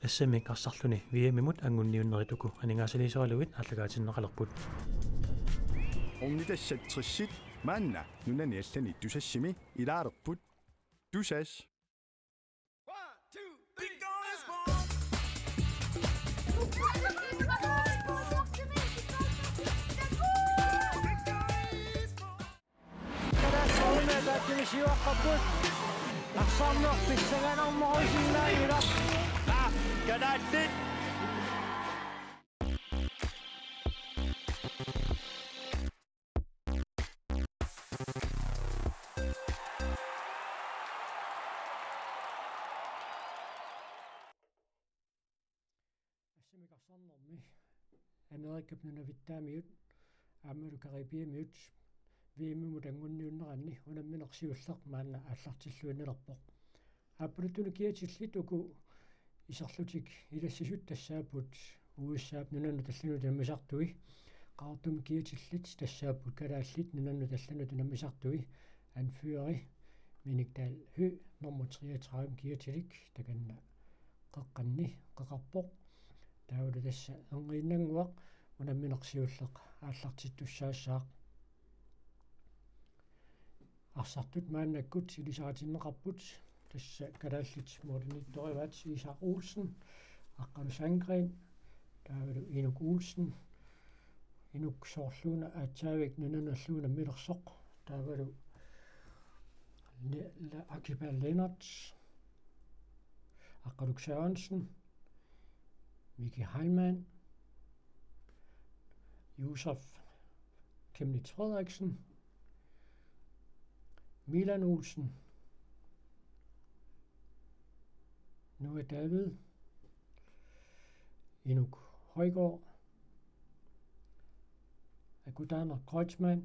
ассамик арсарлүни виэмимут ангунниуннеритуку анингаасалисоалугит аллагаатиннеқалерпут орнитассатсерсит маанна нунани аллани тусассими илаарерпут тусас 1 2 3 Assimiqarsornermi Amerikapnunavittaamiut aammalu Karibiamiut viimimut angunniunneranni unamminersiulleq maanna аллартиллуиннелерпоq aappulutunu kiatillit uku iserlutik ilassisut tassaaput uussaap nunannu tallanu tunammisartui qaartum kiatillit tassaaput kalaallit nunannu tallanu tunammisartui anfyri miniktal hy nummer 33 kiatilik takanna qeqqanni qeqarpoq taulu tassa angiinnanguaq unamminersiulleq aallartittussaasaaq арсартут мааннаккут илисаатиннеқарпут тасса калааллит модернитториваат Исаак Олсен аққалу Сангрен таавалу Инук Олсен Инук соорлуна аатсаавик нунаналлуна милерсоқ таавалу Акибал Ленард аққалук Sørensen Miki Heilmann Josef Kemnitz Frederiksen Milan Olsen Noah David Inuk Højgaard Agudana Kreutzmann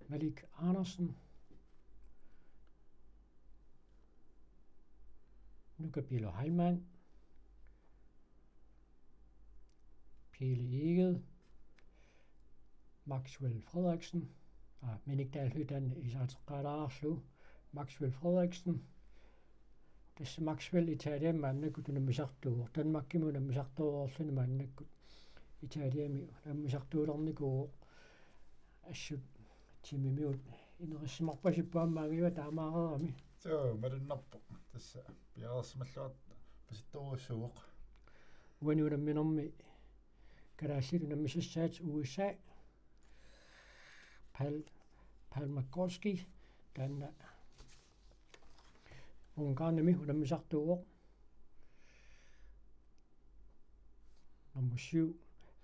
Malik Andersen Nukabilo Heilmann Pele Eged Maxwell Frederiksen Minikdal Hydan Isatqalaarlu Maxwell Frederiksen tässä Maxwell Italian mannakut unammisartuur Danmarkkimu unammisartuurorluni mannakkut Italiami unammisartuulerniku assut timimiut inerissimarpasippuammaangiva taamaarerami so madunnarpo tassa piaarsimmalluat pasittoruussuuq uani unamminermi kalaallit unammisassaat USA Paul Magorski tanna ungarnami unammisartuuq nummer 7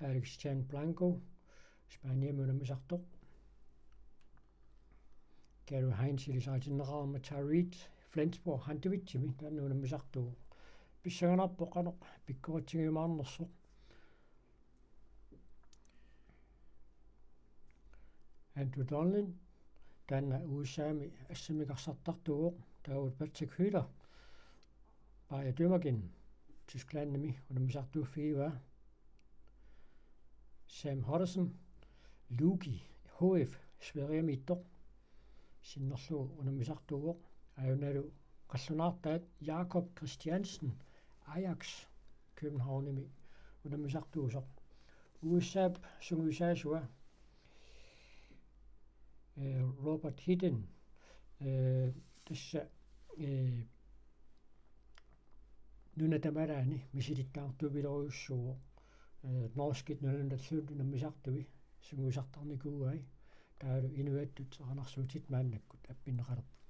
Alex Chan Blanco Spaniami unammisartuq Gary Heinz ilisaatinneqarma Tarid Flensborg handivitsimi tanna unammisartuuq pissanganarpoqanoq pikkuratsingimaarnersoq Andrew Donlin tanna USAmi assimiqarsartartuuq taavut Patrick Hyder Bayer Dömergen Tysklandnami unammisartuuffiiva Sam Hodderson Lugi HF Sveriamittoq sinnerlu unammisartuuq ajunalu qallunaartaat Jakob Christiansen Ajax Københavnimi unammisartuusoq USA sunguisaasua Robert Hidden tässä nunatamarani misilittaartuvileruussuuq norskit nunanalluut unammisartuvi sunguisartarnikuuai taalu inuattut seranarsuutit maannakkut appinneqalerpu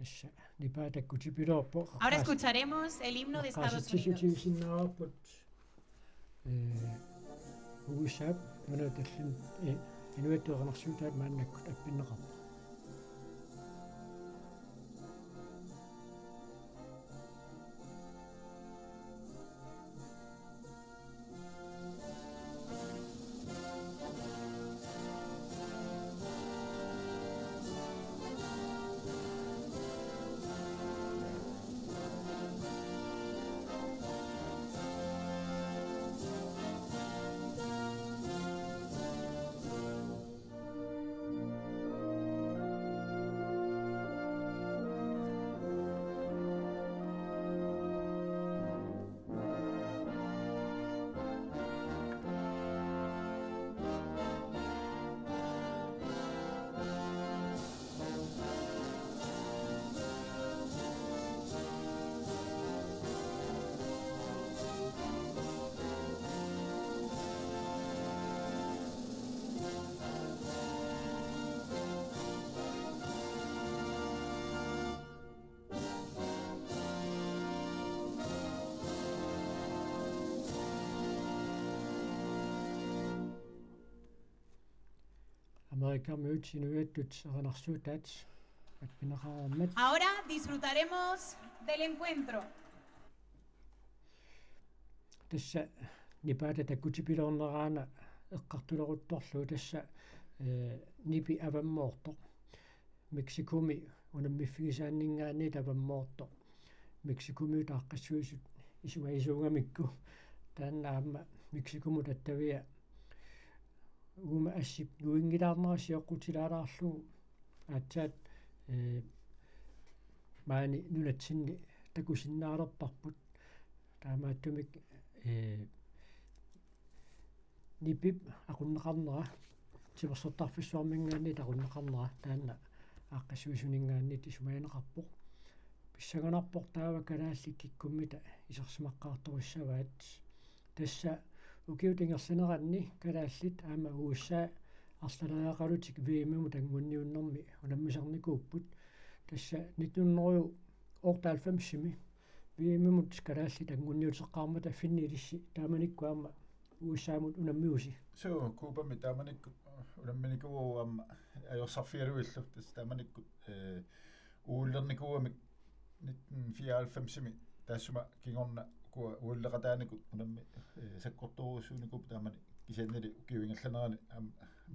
tässä nipaatakutipiloorpo Ahora escucharemos el himno de Estados Unidos. qaasitsisutivisinnaarput uussaap nunatallun inuatuqanarsuutaat maannakkut appinneqarpa Amerikammiut sinuittut seranarsuutaat appinneqarormat Ahora disfrutaremos del encuentro. tässä nipaatakutipiloorneraana eqqartuleruttorlu tässä nipi avammoortoq Meksikumi unammifigisaanningaani tavammoortoq Meksikumi taaqqassuisut isuungamikku taannaamma Meksikumu tattavia uuma assip nuingilaarnerasiоққутилаалаарлугу аатсаат маани нунатсинни такусиннаалерпарпут таамааттумик нипип aqunneqarnera тимерсортарфиссуармингаанни тақуннеқарнера таанна ааққассуисунингаанни тисумаанеқарпоқ писсаганарпоқ таава калааллик киккуммита исерсимаққаарториссаваат тасса укиутингерсинеранни калааллит аама уусsaa арлалаақалутик виимму тангунниуннэрми унаммисарникууппут тасса 1998-сими вииммут калаалли тангунниутеққармата финнилисси тааманиккуама уусsaamут унаммиуси суу куупами тааманикку унамминикуама ajorсарфиалуиллу тас тааманикку ууллерникуамик 1994-сими таассума кингорна куа ууллеқатааникут унамми саккорторуусууникуп таамани кисианнали укиуингерланерани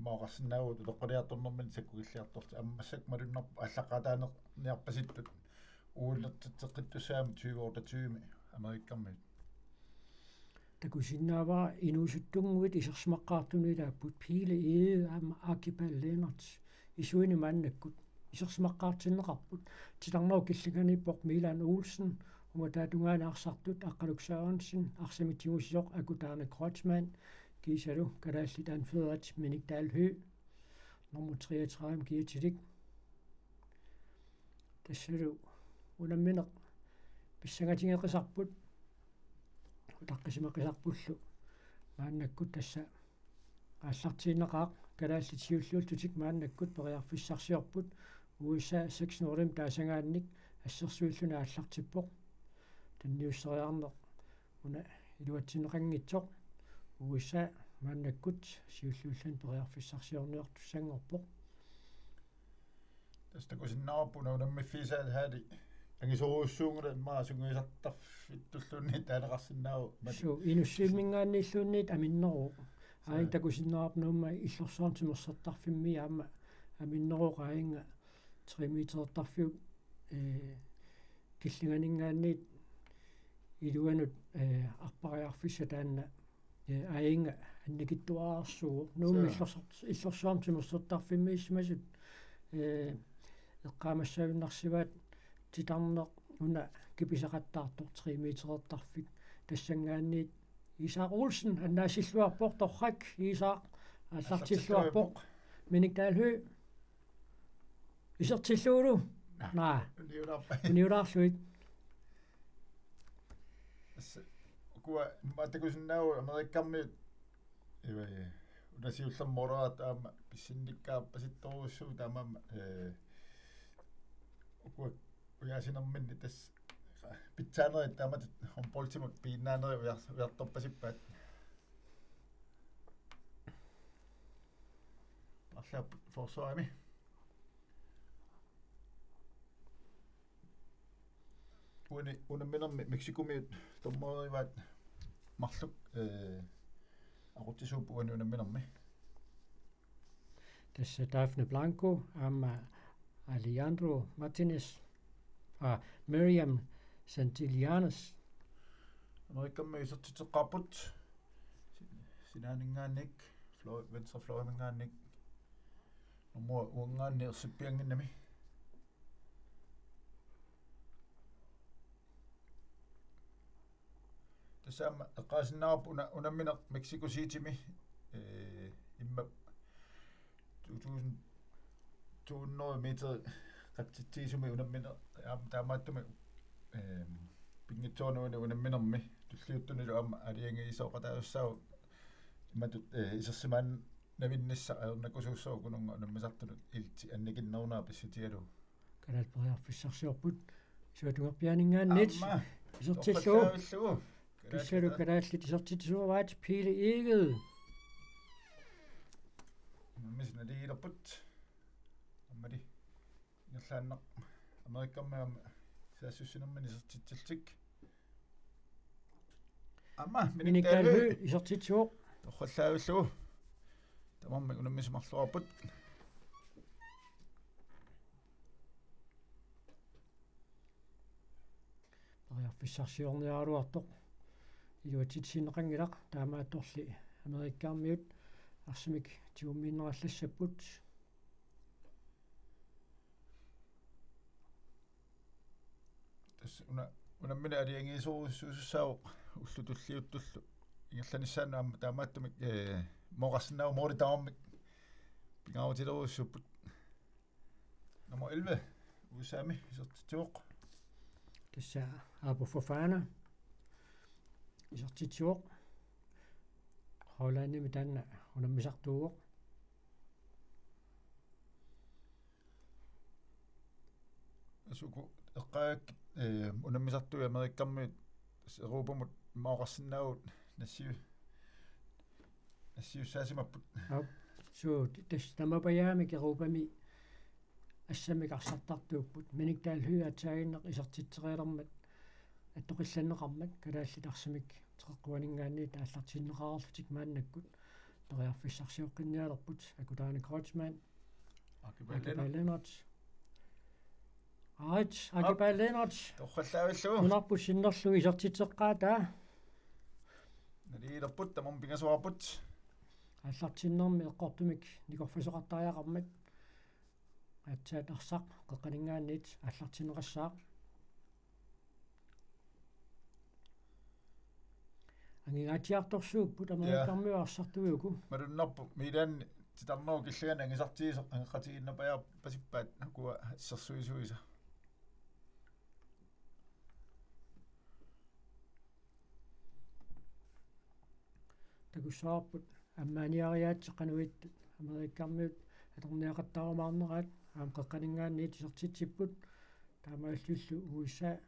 маоқарсинаавут улеққалиарторнэрмани саккугиллиарторти аммассак малуннарпа аллаққатаане ниарпаситтут ууллертитсеққиттусаами 20 америккарми такусиннааваа инуусуттунгуит исерсимаққаартунилааппут пиле аама аркипеллeenert исуини мааннаккут исерсимаққаартиннеқарпут тиларнеру киллиганиппоқ Милан Олсен уматаатунгаана арсартут аққалуксааронсин арсимитигусиоқ акутаана Кротсман кисалу калааллитаан федерат миниктаалхы номер 33 киатилик тассалу унамминеқ писсагатингеқисарпут утаққисимақисарпуллу мааннаккут тасса ааллартииннеқаақ калааллитиуллуутутик мааннаккут периарфиссарсиорпут USA 6 таасангаанник ассерсуиллуна ааллартиппоқ танниуссериарнеқ уна илуатсинеқангитсоқ USA мааннаккут сиуллууллан периарфиссарсиорниортуссангорпоқ тастакусиннаарпуна унаммиффисаат хаали ангисоруussуунгула маасунгуисартарфиттуллуунни таанеқарсинааву су инуссииммингааннииллуунниит аминнеру аин такусиннаарпнуумма иллорсуартимерсартарфимми аама аминнеру аинга 3 метертарфиук киллинганингаанниит илуанут арпариарфисса таанна аинга анникиттуаарсуу нуумми иллорсуартимерсартарфиммиисмасут эққаамассавиннарсиваат титарнеқ уна киписақаттаартор 3 метертарфик тассангаанниит Isaac Olsen аннаасиллуарпоқ торрак Isaac аллартиллуарпоқ миниктаалхы исертиллуулу наа униулаарлуит куа матакусиннаау америккарми ива унасиулламмораат аама писсинниккааппаситторуссуу таамаама куа uyaasinerminni tass pitsaaneri taamat on poltimut piinnaaneri ujartorpasippaat parlaapput forsvaami unamminermi Mexicomiut tormorivaat marluk aqutisuup unamminermi tässä Daphne Blanco amma Alejandro Martinez Miriam Santilianes amerikammi isertiteqqarput sinaaningaannik venstre fløjmingaannik nummer uangaanni ersippianginnami tasaama eqqaasinnaarp unamminer Mexico City-mi imma 2200 meter qatsitsisumi unamminer taamaattumi pingitsoornuuni unamminermi tulliuttunilu amma aliangi isoqataussaau immatut isersimaan navinnissa aernakusuussau kununga unammisartunut ilti annikinnerunaa pissutialu kanalperiarfissarsiorput suatungerpianingaannit isertilluu pissalu kanaallit isertitsuavaat piili iiged misna liilerput ammali ingerlaannaq amerikammaama saassussinermani isertitsiltik amma minikkalhu isertitsuoq torrallaavilluu tamarmi unammismarluarput periarfissarsiorniaruartoq iluatitsinneqangilaq taamaattorli amerikkaarmiut арсимик тиумминнераллассаппут тас унаммина алиангиисоруссуусаау уллутуллиуттуллу ингерланissaannaamma таамааттумик моqarsinnaau моритааммик пингааватилеруссуппут номер 11 усаами исертитсуоқ тасса Abu Fofana исертитсуоқ Hollandimi tanna unammisartuuq asuku eqqaak unammisartui amerikkammiut Euroopamut maaqarsinnaavut nassiussaasimapput so tas tamapayaamik Euroopami ассамикарсартартууппут миниктаалхуаатсаагиннеқ исертитсериалермат аттоқилланнеқармат калааллитарсимик теққуанингаанни тааллартиннеқарарлутик мааннаккут ториарфиссарсиоққинниалерпут акутаани Кройцман Акибаленерт Акибаленерт торраллаавиллуу унарпут синнерлуги исертитсеққаатаа налиилерпут тамам пингасуарпут аллартиннерми эққортумик никорфисоқартариақармат атсаатарсақ қеққанингаанниит аллартинеқассаақ ангигаатиарторсууппут америккармиуарсартуиуку малуннарпу милаанни титарнеру киллигана ангисартиисо ангеққатигиннапаяар пасиппаат акуа иссерсуисуиса такуссаарпут аммааниариаатсеққануиттут америккармиут аторниақаттарумаарнераат аам қеққанингаанниит исертитсиппут таамааллуллу USA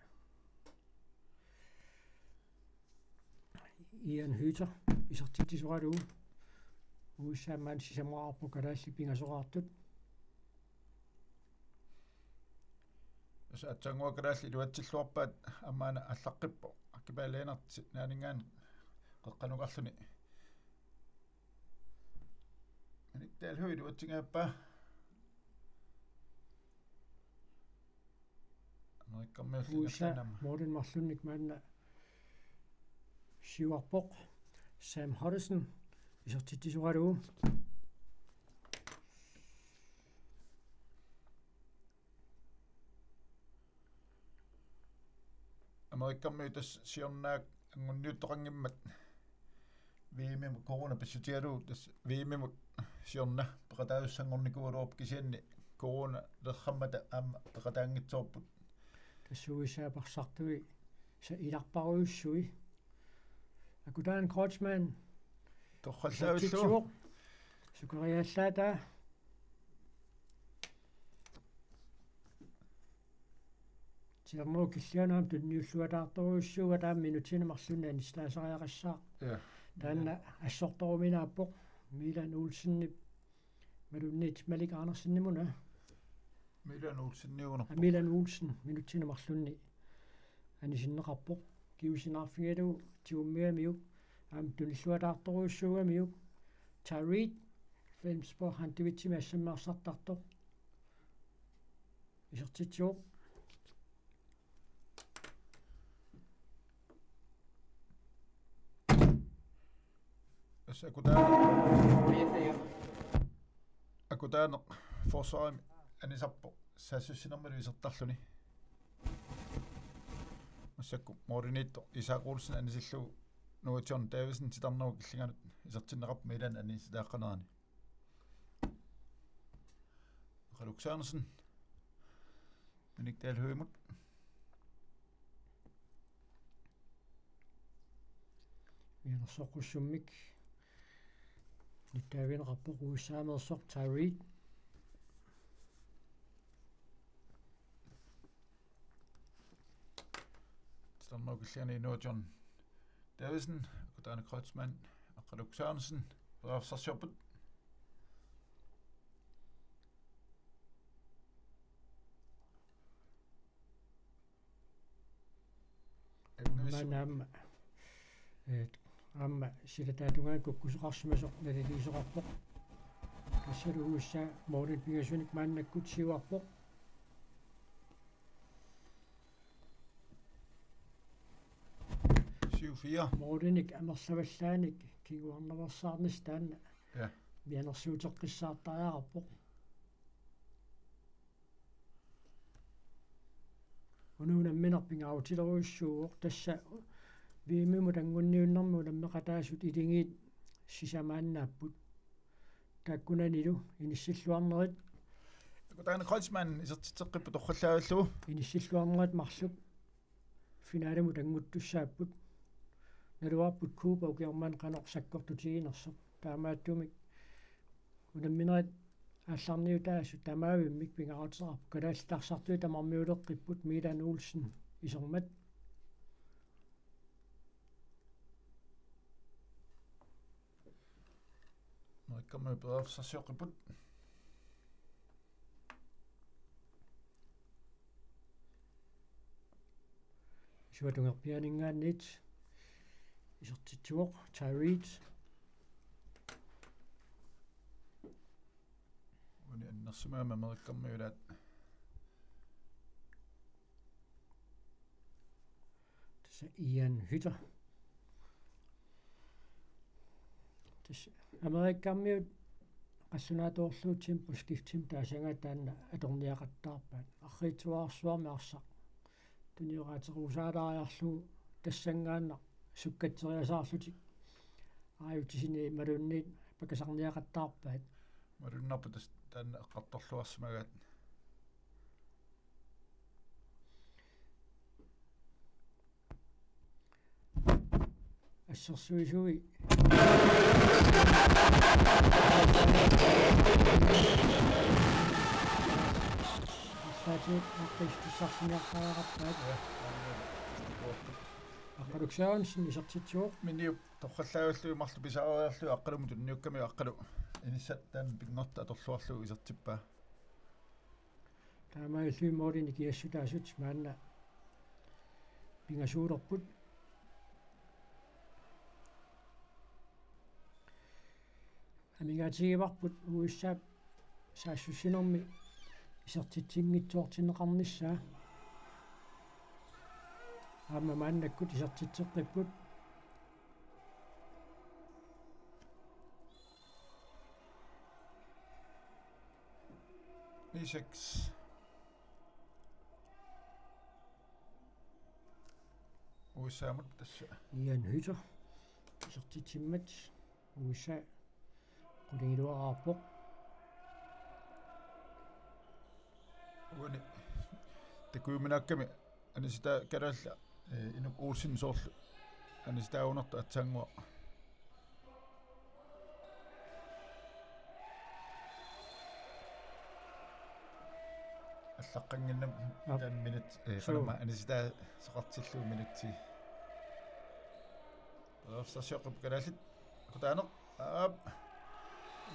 Ian Hyter исертитсуаралуу USA man сисамаарпу калаалли пингасораартут аса атсангуа калаалли илуатсиллуарпаат амаана аллаққиппо аккипаалeenerti нааningaan қеққануқарлуни аниктаалхуи илуатсингааппаа америккармиуллингерлаанамма Morten Marlunnik maanna siuarpoq Sam Hoddison исертитсуаралуу америккармиутас сиорнаак ангунниуттоқангиммат виимим корона писсутиалуу тас виимимут сиорна пеқатааруссангорникуалуоп кисианни корона лерраммата аама пеқатаангитсоорпут тассуисаапарсартуи са иларпаруйуссуи акутаан Кройцман торраллаавиллуу сукариаллаата Tiarnoo killianaam tunniulluataartoruissuuga taam minutiinamarlunna anislaasariaqassaa. Ja. Taanna assortoruminaappoq Milan Olsennip malunniit Malik Andersennimuna. Milan Olsen Milan Olsen minutiinamarlunni anisinneqarpoq kiusinarfigalu tiummiamiu aam tunilluataartoruissuugamiu Tarid Flensborg han tivitsimiassammeersartartoq isertitsuoq akutaana forsvarim anisarpo sassussinermalu isertarluni массакку мооринитто Исаак Олсен анисиллу нуа Джон Дэвисон титарнеру киллиганут исертиннеқарп Милан анисилааққанерани Александрсен миник таалхуимут миерсоқуссуммик ниттаавинеқарпоқ уиссаамерсоқ Tarid титарнеру киллиани нуа Джон Дэвисон акутаана Крeutzmann Александрсен раавсарсиорпут наама амма силатаатунгаа куккусеқарсимасоқ налилисоқарпоқ кассалуусса моорит пигасуник мааннаккут сиуарпоқ сиуфиа мооринник амерлаваллааник кигуарнаварсаарнис таанна я мианерсуутеққиссаартариарпоқ унуунамминарпингааутилеруиссууоқ тасса виимиму тангунниуннэрму наммеқатаасут илингиит сисамааннааппут таккунанилу иниссиллуарнерит акутаана Крeutzmann исертитеққиппу торхаллааваллу иниссиллуарнерит марлук финаалиму тангуттуссааппут налуарпут куупа укиормаан канеқ саккортутигинерсоқ таамааттумик унамминерит аалларниутаасу тамаавиммик пингаратерап калааллаарсартуи тамармиулеққиппут Milan Olsen исермат Kommer bedre så sjovt på. Suatungerpianingaannit isertitsuoq Tarid Uni annersumaama merikkarmiulaat tassa Ian Hytter tassa Amerikkarmiut qassунааторлуутсим пускифтим таасанга таанна аторниақаттаарпаат арриитуаарсуарми арсақ туниораатерусаалаариарлу тассангаанна суккатсериасаарлутик ааютисини малунниит пакасарниақаттаарпаат маруннарпутас таанна эққарторлуарсимагаат ассерсуисуи саатит аққистиссарсиниарпаараппаат аққалуксаунсин исертитсууқ миниуп торхаллааваллуи марлу писаариарлуи аққалуму тунниукками аққалу иниссат таан пингорта аторлуарлуи исертиппаа таамаиллуи моорини киассутаасут маанна пингасуулерпут амигаатигиварпут уиссаап саассуссинерми исертитсингитсуортинеқарниссаа аама мааннаккут исертитсеққиппут E6 уиссаамут тасса Ian Hytter исертитсиммат уиссаа qulingluarаарpoq уни такуиминакками анисита калаалла инук Олсен соорлу аниситааунерта атсаангуа аллаққангиннам таан минут qanama аниситаа соқартиллуу минутти офсасиоқип галалит кутаанеқ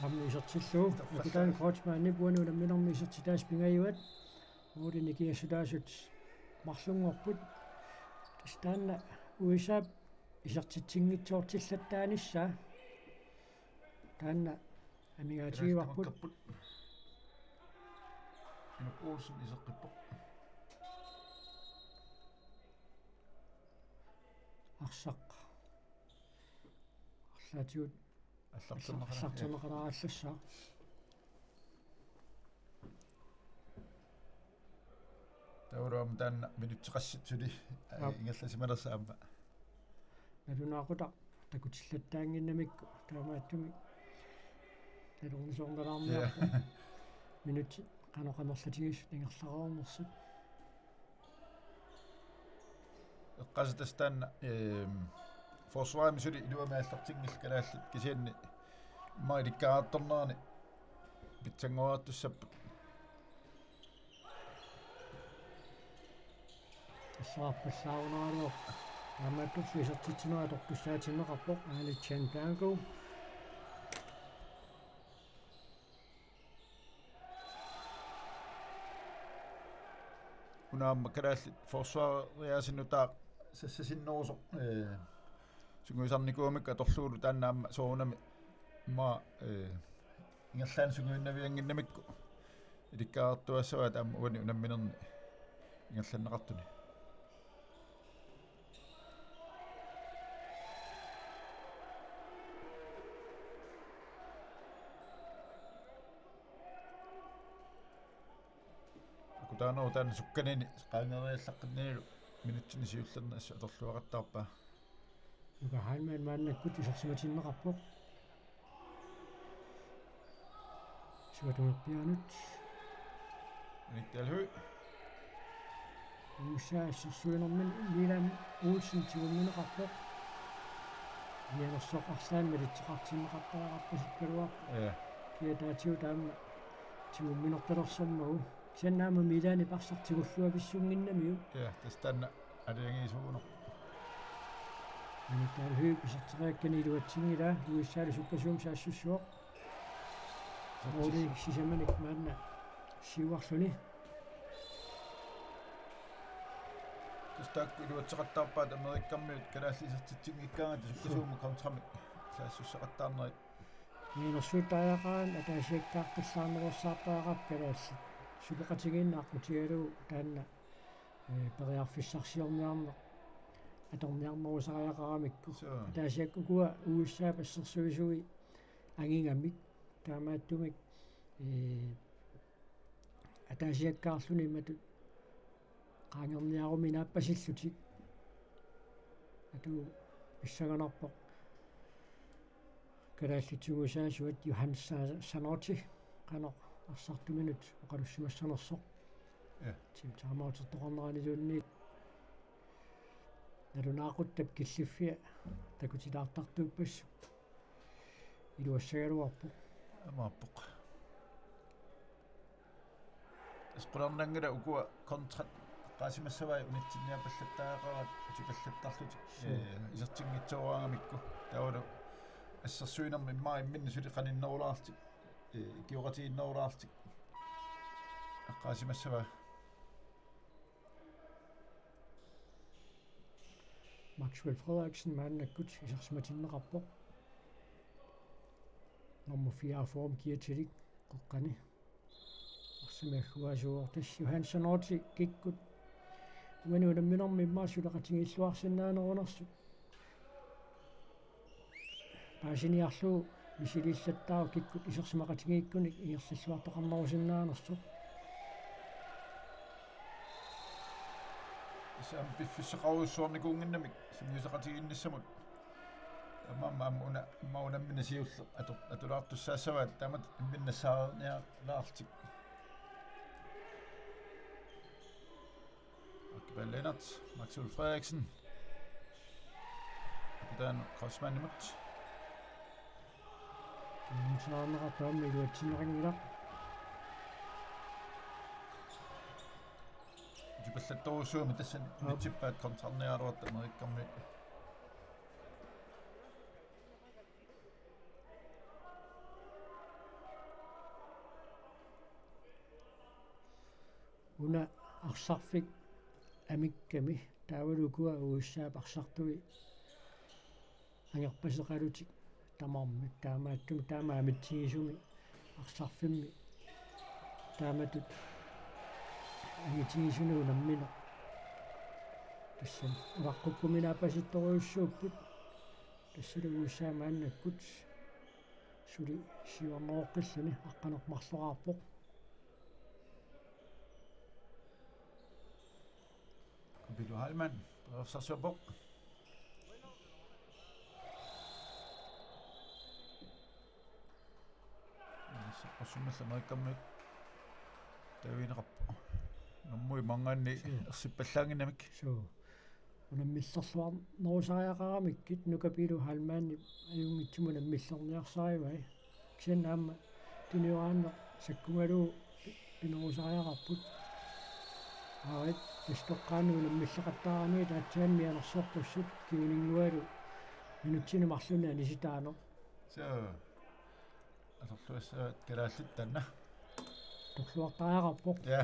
амми исертиллуу акутаан коучмаанни пуанула минорми исертитаас пингаюат муурини киассутаасут марлунгорпут тастанна уисаап исертитсингитсоортиллаттаанisса таанна амигаатигиварпут инукуусин исеққиппоқ арсақ арлаатиут аллартэрнеқарааллассаа таурам таанна минутсеқасситсули ингерласималерсаамма налунаақута такутиллаттаангиннамикку таамааттуми налуунсоорналаармиа минут каноқанерлатигис ингерлараорнерсут эққасатастанна форсваамисули илуамааллартингил калааллит кисианни маиликкаартэрнерани питсангуаартуссаппут ассаарпаллаарунааруо амааттусу исертитсинера торпуссаатиннеқарпоқ аалитсиан планго унаамма калааллит форсваариасиннутаа сассасиннерусо сугуисарникуумик аторлуулу тааннаама соонами ма ингерлаан сугуиннавиангиннамикку иликкаартуассава таама уани унамминерни ингерланнеқартуни акутаанеру таана сукканини qaangeриаллаққиннилу минутсини сиуллерна асса аторлуақаттаарпаа юка хайман мааннаккут исерсиматиннеқарпоқ сиуатууппианут никталхуй усаасиссуинермин милан уусин тигумминеқарпоқ ианерсоқ арслаан милитсеқартиннеқартарақарпасиккалуар киатаатиу таама тигумминерталерсэрмагу сианнаама милаани парсартигуллуа писсунгиннамиу тастанна алиангисууно минутаалхуй писартериаккани илуатсингила уиссаали суккасуум саассуссуоқ оли сисаманик маанна сиуарлуни тустаакку илуатсеқартаарпаат америккармиут калааллисертитсингиккаанга суккасуума контрами саассуссеқартаарнери минерсуутааяқаан атаасиаккааққиллаарнерусsaarпаақап калаалли супеқатигииннааққутигалу таанна периарфиссарсиорниарне аторниарнерусариақарамикку атаасиаккукуа уиссаап ассерсуисуи ангингамик таамааттумик атаасиаккаарлуни матут qaangerniarumi naappasillutik atu pissaganarpoq kalaallitsugusaasuat Johannes Sanorti qanoq арсартуминут оқалуссимассанерсоқ тим таамаутертоқарнеранилуунниит налунаақуттап киллиффиа такутилаартартууппассу илуассагалуарпоқ амааппоқ эсқуларнангала укуа контракт qaasimassavai unitsinniapallаттаақарат утипаллаттарлути исертингитсооraangamikku таавалу ассерсуинерми иммаа имминни сули qaninnerulaarti kioratiinnerulaarti qaasimassava Maxwell Frederiksen maannakkut isерсиматиннеқарпоқ nummer 4 form kiatilik qoqqani арсимаггуасуортас Johannes Sanorti киккут уануламминерми иммаасулеқатингиллуарсинааnerunерсу паасиниарлуу мисилиллаттаа киккут исерсимақатингииккуник ингерллуартоқарнерусиннаанерсу исаам пиффиссеқаруйссуарникуунгиннамик сумиусеқатигинниссамут аммаам уна маунаммина сиулле атулаартуссаассаваат тамат имминнассаарниарлаартик Akbel Lennart, Maxwell Frederiksen. Dan Korsmannimut. Saanera taammiluatsinneringila паллатторусууми тассан нутиппаат контрнеаруат америккарми уна арсарфик амикками таавалукуа уиссаап арсартуи ангерпасеқалутик тамарми таамааттуми таамаамитсигисуми арсарфимми тааматут агитигисунуу наммина тассан улаққуккуминаапаситторуйуссууппут тассалу уиссаамааннаккут сули сиуарнеоққиллуни аққанермарлораарпоқ Bilu Halman Sassuabok Osummallamaikammi taviineqarpu nummui mangaanni ersippallaaginamik суу унаммиллерлуар норусариақарамиккит нукапилу халмаанни аюнгитсиму наммиллерниарсаривай ксинаама тиниораанне саккунгалуу пинерусариақарпут аавит истоккаанну наммиллеқаттаараани таатсаамми анерсуортуссут киунингуалу минутсини марлуна ниситаано so asorluassa kalaаллит танна торлуартариақарпоқ ja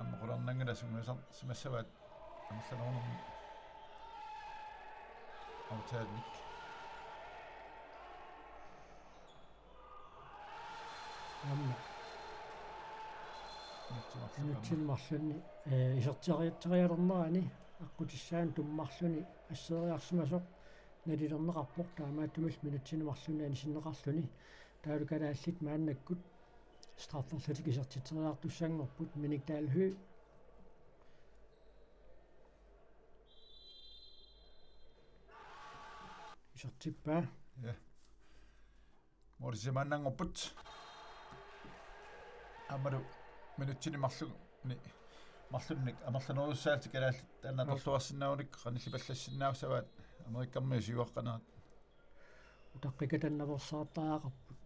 аммақуларнангала суммасар симассаваат амерланорнерми аутаадник амма минутсини марлунни исертиариатсериалернерани аққутиссаан туммарлуни ассериарсимасоқ налилернеқарпоқ таамааттумал минутсини марлунаани синнеқарлуни таалукалааллит мааннаккут страфферлатик исертитериартуссаангорпут миниктаалхүй исертиппаа ja морисимааннангорпут амару минутсини марлуни марлунник амерланеруссаалти калааллит тааннаторлуарсинауник qanillipallassinnaavsavaat америккарми сиуаққанаат утаққикатаннаверсаартаақарпут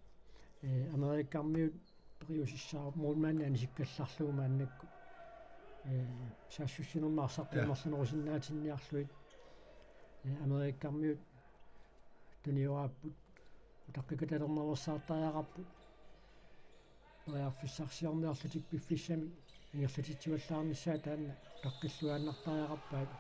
америккармиут периусиссаа муунмааннаани сиккалларлуумааннакку саассуссинермаарсартимерланерусиннаатинниарлуит америккармиут туниорааппут утаққикаталернерсаартаақарпут периарфиссарсиорниарлутик пиффиссами ингерлатитсуаллаарниссаа таанна таққиллуааннартаақарпаат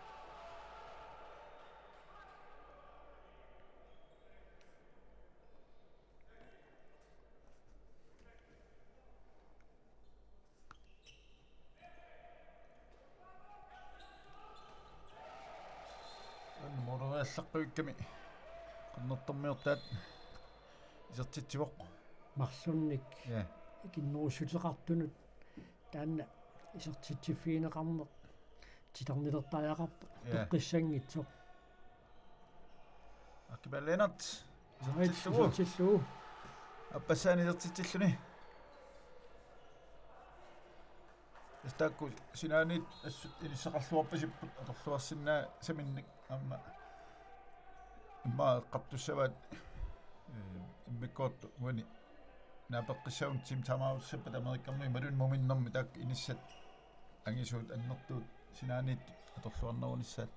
мораллаққуикками qannertormiortaat isертитсивоқ марлунник ja икиннерусутеқартунут таанна исертитсиффиинеқарне титарнилертариақарпа тоққиссангитсо аккибалленат isертиллуу аппасаани isертитсиллуни эстакку синаанит ассут илиссақарлуарпасиппут аторлуарсинаа саминник амма имма қаттуссаваат иммиккоот уани наапеққиссаун тим тамааруссаппат америккарми малун моминнэрми таак иниссат ангисуут аннертуут синаанит аторлуарнерунissaат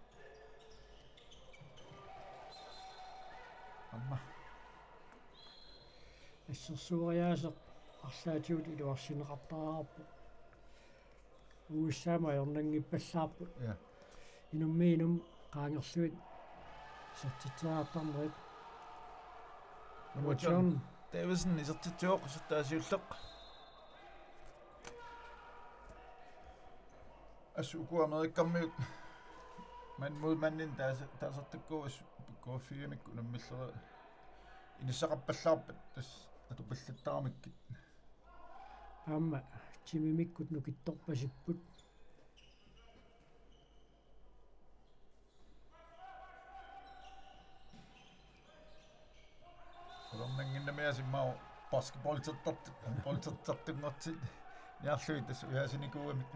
амма ассерсууриаасеқ арлаатиут илуарсинеқартаараарпу уиссаама ернангиппаллаарпу ja инуммиинум qaangerluit сертитсаартарнерит нуатсиорн Davidsen isертитсуоқ сертаасиуллеқ асуку америккармиут ман маннин таасартаккуус коффиимикку наммиллера иниссақарпаллаарпат тас атупаллаттарамиккит аама тимимиккут нукитторпасиппут Kolonnanginnamiasimmaa basketballtertartut niarluit tas uyasinikuumik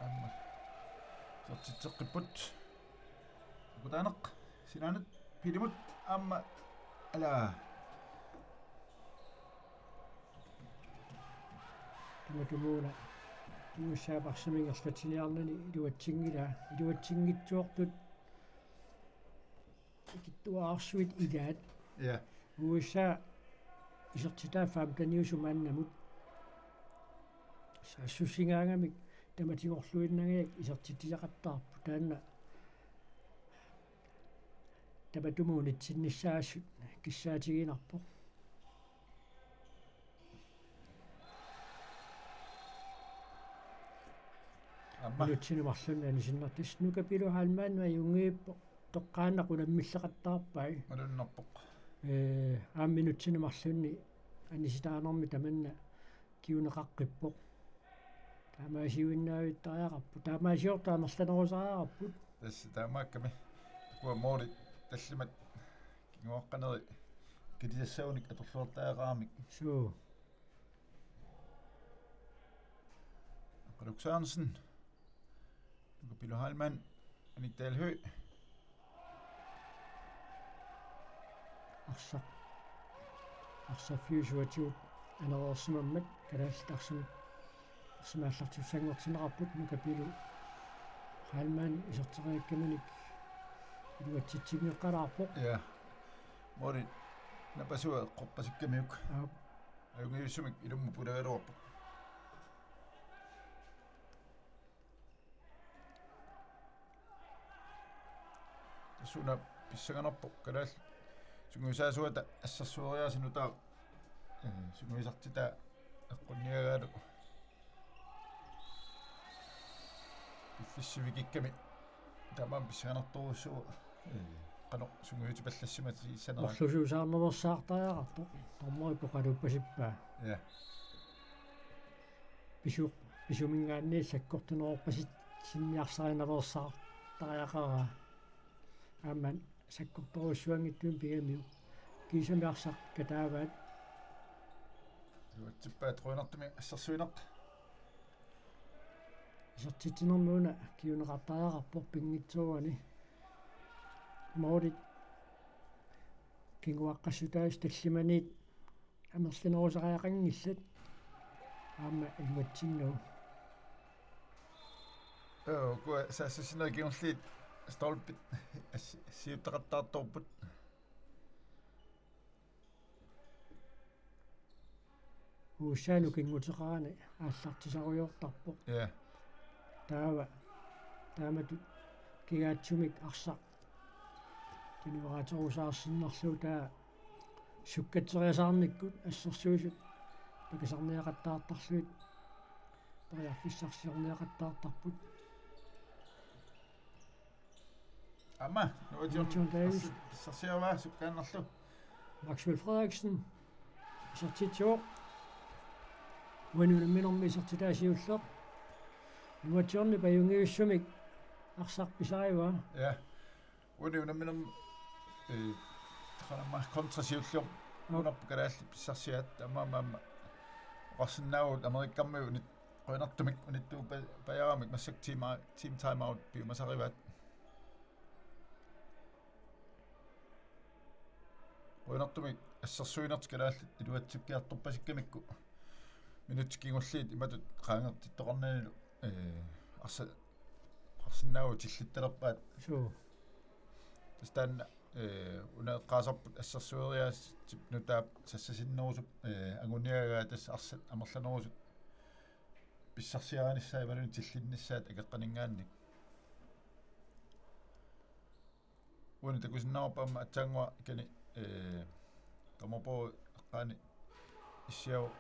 amma титсеққиппут кутаанеқ синаанат пилимут аама ала таматумууна уусаапарсамингерлатилиарнани илуатсингитсуортут киттуаарсуит илаат я USA исертитаафаам таниусумааннамут саассусингаангамик таматигорлуиннагиак исертитилеқаттаарпу таанна таматумуунитсиннссаассут киссаатигинарпо амма нутсинумарлунна анисиннартис нукапилухаалмаанма юнгииппо тоққааннақуна миллеқаттаарпай малуннарпоқ аамминутсинумарлунни аниситаанерми таманна киунеқаққиппо таамаасиуиннаавиттариақарпу таамаасиортаамерланерусариақарпут тасса таамаакками куа моори таллимат кингуаққанери килисассауник аторлуартаақарамик суу Alexandersen Pilo Halman Anitalhø арсаффиусуатиут анерерсимаммат калааллтарсимик арсимааллартуссангортинерарпут нукапилу халман исертериаккаманик илуатситсигнеққалаарпоқ ja моори напасуа қорпасиккамиук аюнгиуссумик илумму пулагалуарпоқ суна писсаганарпоқ калаал сунгуисаасуата ассарсуариасинутаа сунгуисартитаа эққунниагаалу писсивигикками тамаам писсаганарторуссуу qano sunguuti pallassimat isanera орлусуусаарнерсаартариақарпоқ тормори поқалуппасиппаа ja писумингаанни саккортунерорпасит синниарсаринерсаартариақара ааман саккорторуссуангиттуин пигамиу кисамиарсақ катааваат типпаат руинартми ассерсуинеқ исертитинернууна киунеқартариақарпоқ пингитсууани моорит кингуаққассутаас таллиманиит амерлинерусариақангиллат аама илуатсиннау куа саассинер гиунлит столпит сиуттақаттаарторпут уусаану кингутеқарани ааллартисаруйортарпоқ ja таамату кигаатсумик арсақ кинуараатерусаарсиннерлуу таа суккатсериасаарниккут ассерсуусут пакасарниақаттаартарлуит париарфиссарсиорниақаттаартарпут amma John Davis. сарсиава суккааннерлу Maxwell Frederiksen исертитсоо ванунаминерми исертитаасиуллеқ нуатсиорни паюнгиуссумик арсарписариуа ja унунаминерм таханама контрасиуллиор унарпу калаалли писсарсиаат амаамаама орсиннаавут америккармиу нит qoinartumik unittuu pajaramik massak team time out piumasarivaat qoinartumik assarsuinert kalaallit iluatsikkiartorpasikkamikku minutsikingulliit imatut qaangertittoqarnaanilu arsinnaavut tillittalerpaat суу tastaanna uneqqaasarput assarsueriaas nutaap sassasinnerusup anguniagaa tas arsat amerlanerusut писсарсиаранissaа ивалун тилlinnissaат акеққанингаанник уни такусиннаарпаама атсаангуа кани тамопо эққаани иссиау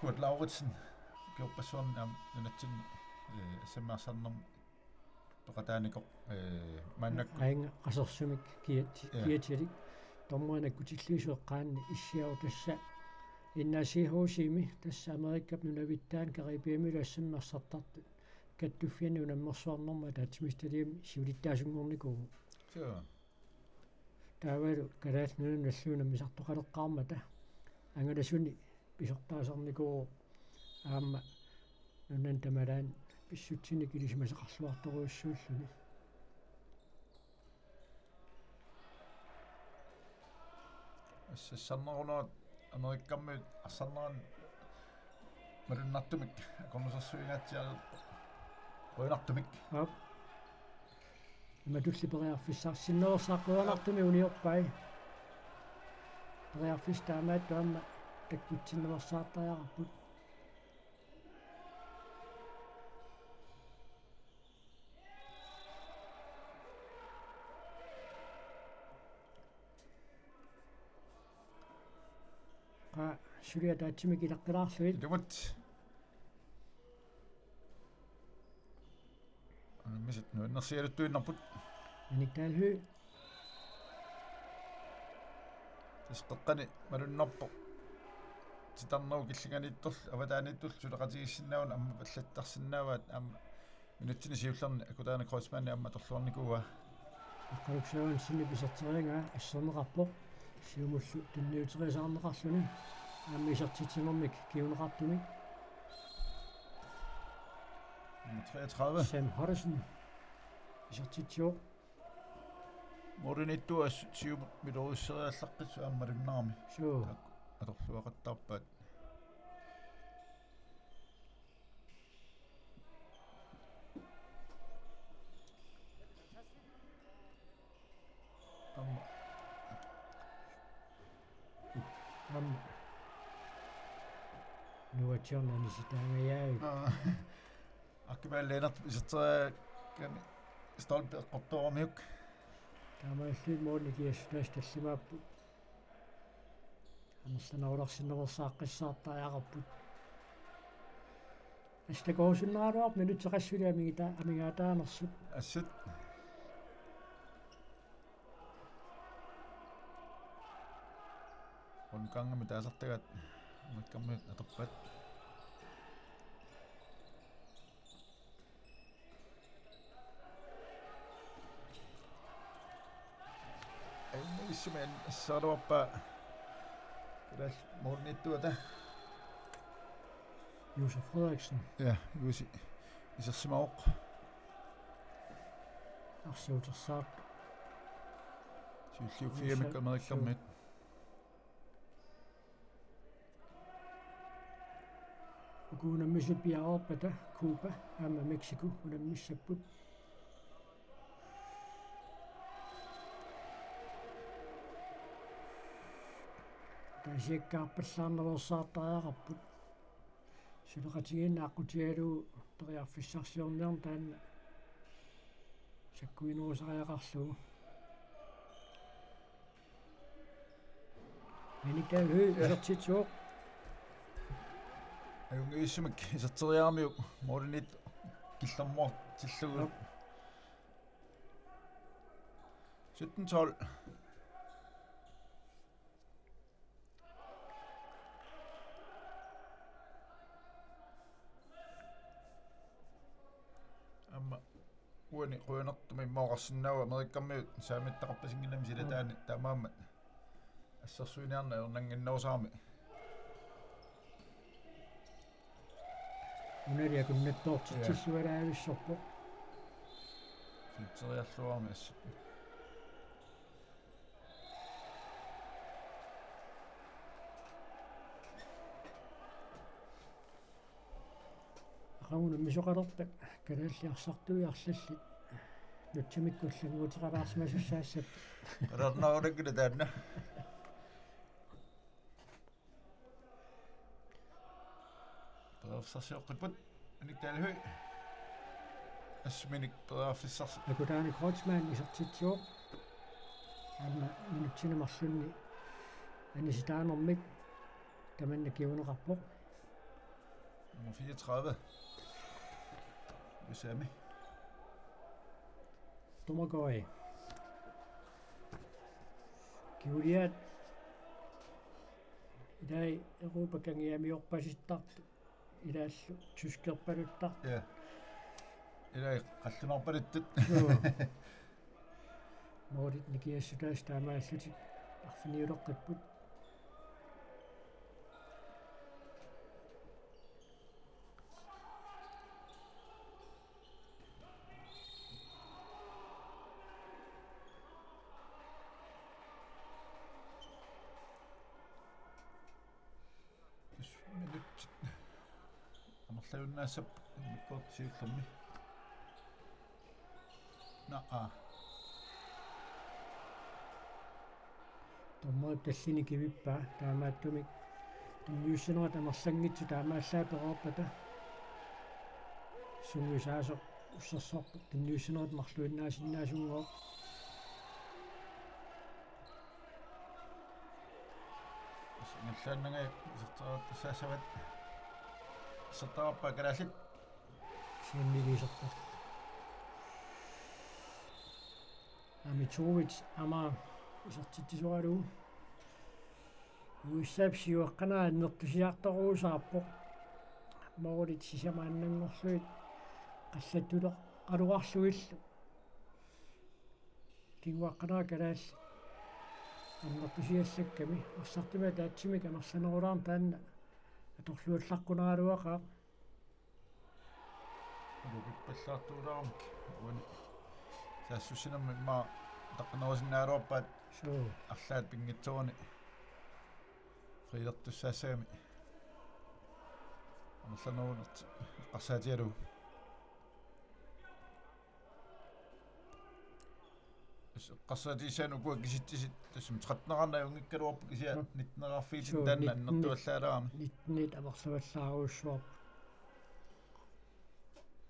Kurt Lauritsen киорпассуарни аам нунатсинни ассаммаарсарнерм тоқатаанико маннакку аинга қасерсумик киатилик тормуанаккутиллиусуэққаанни иссиау тасса иннасихуусими тасса америккап нунавиттаан карибиамилу ассаммарсартартут каттуффиани унаммерсуарнерма таатсимисталиим сиулиттаасунгорникуу соо таавалу калаас нунан наллуунам мисартоқалеққармата ангаласуни писортаасарникуу аама нунан тамалаан писсутсиник илисимасеқарлуарторуйуссууллуни ассассарнерунуат америккаммит ассарнеран мариннартумик акорнусерсуингаатсиарерпо руинартумик ап иматуллипериарфиссаарсиннерсааққуанартуми униорпай периарфистаамаат таама таккутсиннерсаартаяарпут сулиа таатсимик илаққилаарлуит лумут мисит нуиннерсиалуттуиннарпут аниктаалху тасқеққани малуннарпо титарнеру киллиганиттор аватааниттул сулеқатигиссиннааван амма паллаттарсинааваат амма минутсини сиуллерни акутаана кроссмани амма торлуарникууа аққалуксааван синниписертериангаа ассернеқарпо сиумуллу тунниутерисаарнеқарлуни аамми исертитсимермик киунеқартумик 33 Sam Hodderson исертитсио мориниттуа сиум милоруссериаллаққитсу аммалуннаарми суу аторлуақаттарпаат нуатсиорнани ситаангаяавик аккибааллeenart исертераа кани столпеққорторамиук таамааллуит моорни киассулаас таллимааппут анерланерулерсиннерсааққиссаартаяақарпут астакоосуннераалуар минутеқассули амигита амигаатаанерсут ассут онкангами таасартагат маккаммит аторпат эймисмен саруаппа крэш морниттуата Josef Frederiksen я юси исерсимаоқ арсиутерсаат сиуллиуффиамик америккармит укуунаммисуппиаорпата Куба аама Мексико унаммиссаппут таасиаккаарпаллаарнерсаартаяақарпут сулеқатигиинна аққутигалуу периарфиссарсиорниарн таанна саккуинерусариақарлугу миникаалху исертитсуоқ аюнгииссумик исертериармиук моринит киллэрмор тиллугу 17-12 амма уани қуянертуми моорсиннаава америккарми саамиттақарпасингиннами силатаани таамааммат ассерсуиниарна ернангиннерусаарми унариа куннаттоортитсиллуалаависсорпо филтериарлуарми ассут ақагуна мисоқалерпат калааллиарсартуиарлаллит нутсимиккуллангуутеқалаарсимасуссаассап алернаарунаккуна таанна перфсасиоққиппут аниктаалхуи ассминик перфиссарс акутаани крочман исертитсиоқ аама минутсинамарлунни аниситаанермик таманна киунеқарпоқ 34 Usami томагой киулиат идай Европа кангиамиорпаситтарту илааллу тускерпалуттар я илай қаллунарпалуттут моодит никиассутаас таамааллути арфиниулеққиппут арлуунаассап миккортсиуллэрми наа томмо тассини кивиппаа таамааттумик ньюсинерат амерлангитсу таамааллаапероорпата сунгусаасо уссерсоорпут ньюсинерат марлуиннаасиннаасунгоо наллааннага сертааппассаасават сертааппа караалит сиэммигисерпа амитсуувит ама исертитсуалуу уиссаапсиуэкканаа нертусиарторуусаарпо моорит сисамааннангорлуит қаллаттуле қалуарлуиллу кингуаққанаа калаал аннертусиаллакками арсартима таатсими камерланерулаар таанна аторлуаллаққунааралуақаа лукиппаллаартуулаармик уани саассусинамми ма таққанерусинааруарпаат соо арлаат пингитсуани фрилертуссаассагами амерланерунерт қарсаатиалу qassatiissaanu kuwa kisittisit tassum 13-nerarna ungikkaluarpu kisia 19-nerarfiitin taanna annertuallaalaarami нит амерлаваллааруussуар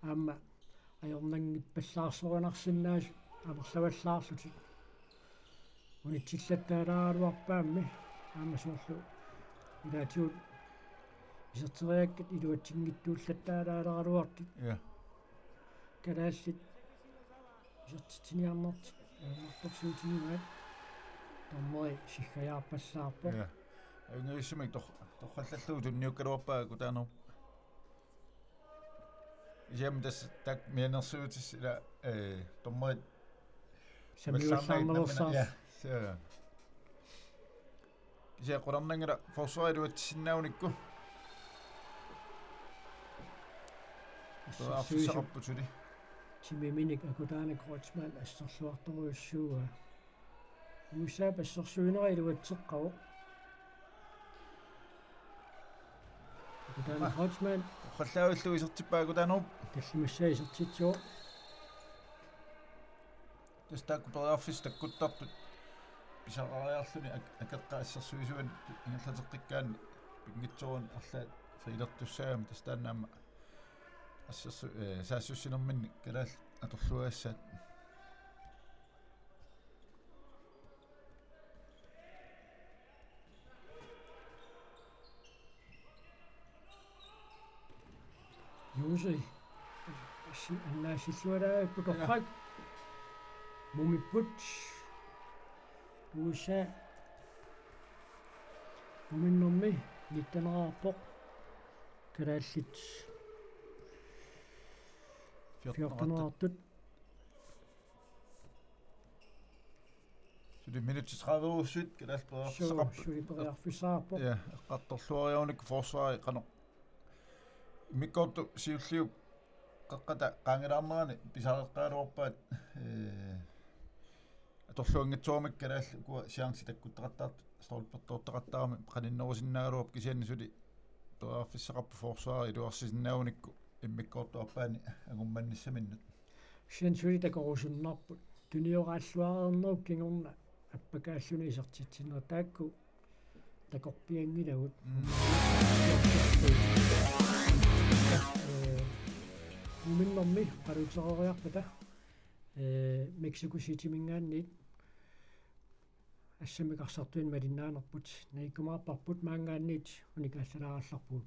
аама ajornangippallaarsorinarsinnaas амерлаваллаарлути унитсиллаттаалааруарпаамми аама соорлу илаатиут исертериаккат илуатсингиттууллаттаалааларуартит я калааллит исертитиниарнарти мартэрсуутинимаат томмой сиххаяарпассаарпо я ангииссимик торхаллаллуу тунниуккалуарпаа кутаанер ям дас так менерсуутис ила томмой самиуллаарнерсаар кися қорарнангала форсуалуатсиннауникку аффисақарпутули тимиминик акутаанак ротсман ассерлуарторуйуссууа уусаа пассерсуинерилуатсеққаво акутаанак ротсман халлаавиллу исертиппаа кутаанер таллимассаа исертитсуо тестаку периарфис таккуттартут писарариарлуни акеққаассерсуисуан ингерлатеққиккаани пингитсуун арлаат фрилертуссаагами тастаанаама ассерсу саассуссинерминни калаал аторлуаассаат юуси аннаасиллуалаа путоррак мумиппут уусаа муминнэрми ниттанераарпоқ калааллит 14-артут сули минутти 30 уссут калаал периарфисақарпут суипериарфисаарпо я эққарторлуариуник форсуари қано миккорту сиуллиуп қаққата қаангилаарнерани писареққаалуарпаат аторлуангитсуумик калаал куа сианси таккуттеқаттаарт столпертооттеқаттаарами қаниннерусиннаагалуап кисианни сули периарфисақарпу форсуари илуарсисиннауникку иммиккортуарпаани агумманниссаминнут сиансули такорусуннарпут туниорааллуарернеруп кингорна аппакааллуни исертитсинера таакку такорпиангилагут миннэрми қалутерериарпата Mexico City мингаанниит ассамикарсартуин малиннаанерпут наиккумаарпарпут маангаанниит уникааллалааралларпут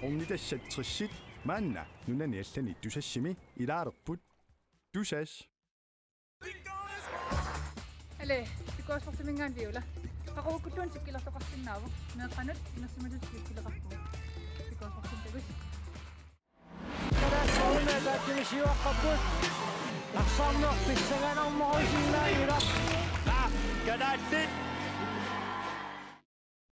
Omnidassatrissit maanna nunaniallani tusassimi ilaalerput tusas Ale, det går også for mingaan viola. Qarukuttuun sikkilertoqarsinnaavu. Meeqanut inersimalut sikkileqarpu. Det går for sintagus. Karaassoorna taattimisiuaqqapput aqsaarneerpissaganarmorusinnaailaq Gadaatit